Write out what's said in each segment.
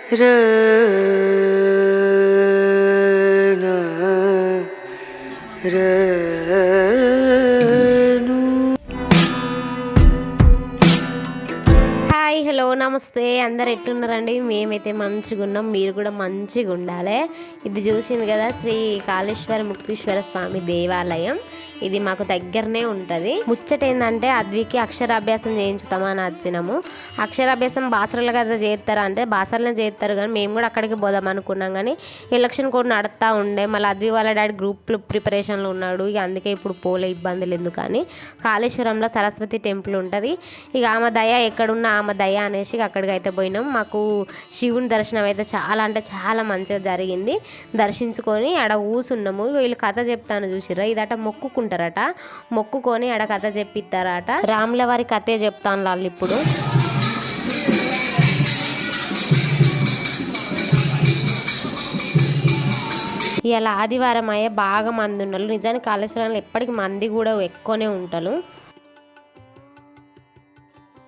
Hi hello నమస్తే అందరు ఎట్లున్నారండి? మేమైతే మంచిగా ఉన్నాం, మీరు కూడా మంచిగా ఉండాలి. ఇది చూసింది కదా శ్రీ కాళేశ్వర ముక్తీశ్వర స్వామి దేవాలయం. ఇది మాకు దగ్గరనే ఉంటుంది. ముచ్చట ఏంటంటే అద్వికి అక్షరాభ్యాసం చేయించుతామని వచ్చినాము. అక్షరాభ్యాసం బాసరలో కదా చేస్తారా అంటే బాసరలో చేస్తారు, కానీ మేము కూడా అక్కడికి పోదాం అనుకున్నాం. కానీ ఎలక్షన్ కూడా నడుస్తూ ఉండే, మళ్ళీ అద్వి వాళ్ళ డాడీ గ్రూప్లో ప్రిపరేషన్లో ఉన్నాడు. ఇక అందుకే ఇప్పుడు పోలే, ఇబ్బందులు ఎందుకని. కాళేశ్వరంలో సరస్వతి టెంపుల్ ఉంటుంది. ఇక ఆమె దయ ఎక్కడున్నా ఆమె దయ అనేసి అక్కడికి అయితే పోయినాం. మాకు శివుని దర్శనం అయితే చాలా అంటే చాలా మంచిగా జరిగింది. దర్శించుకొని ఆడ కూసున్నాము. వీళ్ళు కథ చెప్తాను చూసిర్రా, ఇదట మొక్కుకుంటారట, మొక్కుకొని ఆడ కథ చెప్పిస్తారట. రాముల వారి కథే చెప్తాను వాళ్ళు ఇప్పుడు. ఇలా ఆదివారం అయ్యే బాగా మంది ఉన్నారు. నిజానికి కాళేశ్వరంలో ఎప్పటికీ మంది కూడా ఎక్కువనే ఉంటారు.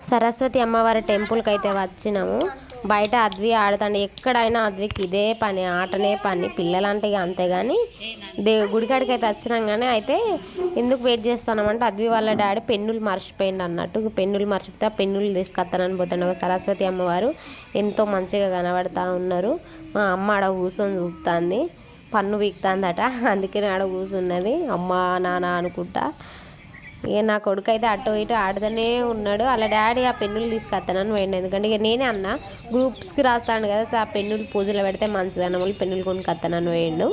సరస్వతి అమ్మవారి టెంపుల్కి అయితే వచ్చినాము. బయట అద్వి ఆడుతాండి, ఎక్కడైనా అద్వికి ఇదే పని, ఆటనే పని. పిల్లలంటే అంతే. కానీ గుడికాడికి అయితే వచ్చినాం. కానీ అయితే ఎందుకు వెయిట్ చేస్తున్నామంటే అద్వి వాళ్ళ డాడీ పెన్నులు మర్చిపోయింది అన్నట్టు. పెన్నులు మర్చిపోతే ఆ పెన్నులు తీసుకొస్తానని పోతాను. సరస్వతి అమ్మవారు ఎంతో మంచిగా కనబడతా ఉన్నారు. మా అమ్మ ఆడ కూర్చొని చూస్తుంది, పన్ను వీక్తుందట, అందుకని ఆడ కూర్చున్నది. అమ్మ నాన్న అనుకుంటా. ఇక నా కొడుకు అయితే అటు ఇటు ఆడుతూనే ఉన్నాడు. వాళ్ళ డాడీ ఆ పెన్నులు తీసుకొస్తానని పోయిండు. ఎందుకంటే ఇక నేనే అన్న గ్రూప్స్కి రాస్తాను కదా, సో ఆ పెన్నులు పూజలో పెడితే మంచిదన్న వాళ్ళు పెన్నులు కొనుక్కొస్తానని పోయిండు.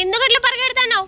ఎందుకు అట్లా పరిగెడతావు?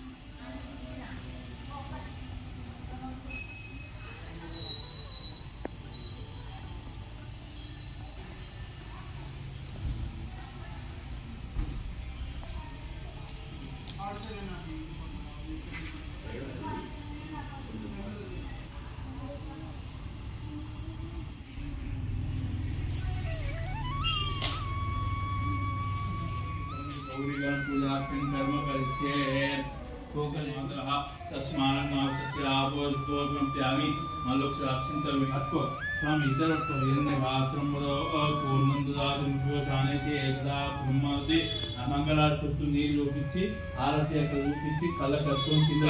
पूजार्थं कर्म करिष्येत् कोकलमन्त्रः तस्मान्नामस्य आपोस्तोत्रं त्यामि मल्लोक्षाक्षिन्तमि अत्व त्वम् इतरत्व वेदने वात्रंबरो पूर्णंददातुर्भोजानेति एकदा ब्रह्मति మంగళార్తులు నీళ్ళు చూపించి ఆరతి అక్కడ చూపించి కళ్ళ కట్టుకొని కింద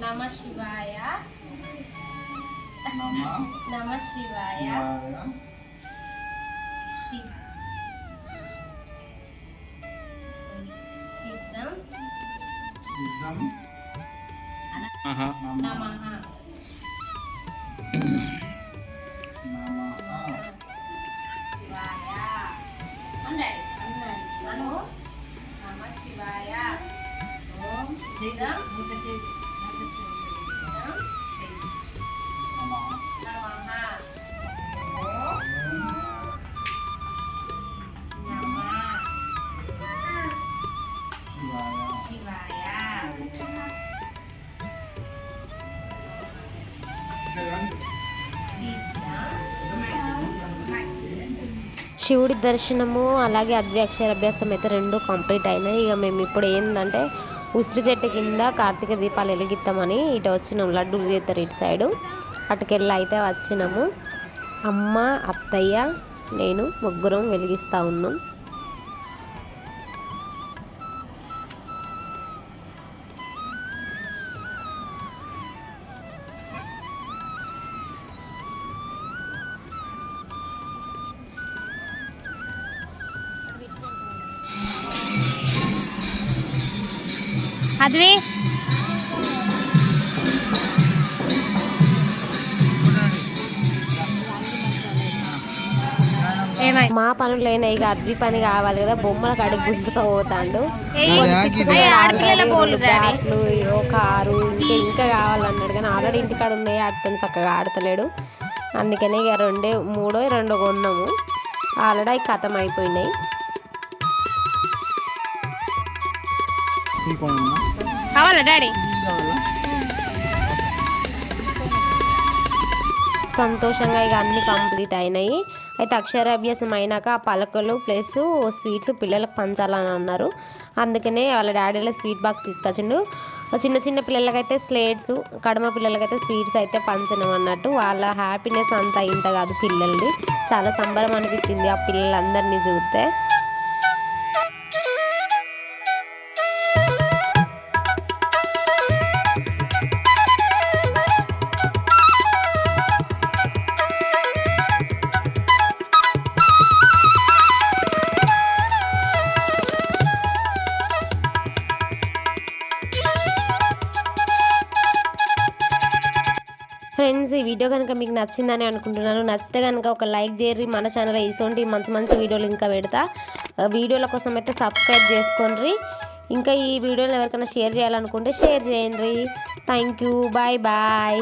నమ శివాయ నమ శివాయ సిద్ధం నమః శివుడి దర్శనము అలాగే అద్వి అక్షరాభ్యాసం అయితే రెండు కంప్లీట్ అయినాయి. ఇక మేము ఇప్పుడు ఏంటంటే ఉసిరి చెట్టు కింద కార్తీక దీపాలు వెలిగిస్తామని ఇటు వచ్చినాము. లడ్డూలు చేస్తారు ఇటు సైడు, అటుకెళ్ళి అయితే వచ్చినాము. అమ్మ అత్తయ్య నేను ముగ్గురం వెలిగిస్తూ ఉన్నాం. అద్వి మా పనులైనా ఇక అద్వి పని కావాలి కదా, బొమ్మల కాడికి గుంజుకపోతాడు. బ్యాట్లు కారు ఇంకా కావాలన్నాడు, కానీ ఆల్రెడీ ఇంటికాడ ఉన్నాయి ఆడుతుంది, చక్కగా ఆడతలేడు. అందుకని ఇక రెండో కొన్నాము. ఆల్రెడీ అవి ఖతం అయిపోయినాయి. కావాలా డాడీ? సంతోషంగా ఇక అన్నీ కంప్లీట్ అయినాయి. అయితే అక్షరాభ్యాసం అయినాక ఆ పలకలు ప్లస్ స్వీట్స్ పిల్లలకు పంచాలని అన్నారు. అందుకనే వాళ్ళ డాడీలో స్వీట్ బాక్స్ తీసుకొచ్చిండు. చిన్న చిన్న పిల్లలకైతే స్లేట్స్, కడమ పిల్లలకైతే స్వీట్స్ అయితే పంచడం అన్నట్టు. వాళ్ళ హ్యాపీనెస్ అంతా ఇంత కాదు పిల్లలది. చాలా సంబరం అనిపించింది ఆ పిల్లలందరినీ చూస్తే. ఫ్రెండ్స్, ఈ వీడియో కనుక మీకు నచ్చిందని అనుకుంటున్నాను. నచ్చితే కనుక ఒక లైక్ చేయరు. మన ఛానల్ ఇటువంటి మంచి మంచి వీడియోలు ఇంకా పెడతా. వీడియోల కోసం అయితే సబ్స్క్రైబ్ చేసుకోండి. ఇంకా ఈ వీడియోని ఎవరికైనా షేర్ చేయాలనుకుంటే షేర్ చేయండి. Thank you. Bye bye.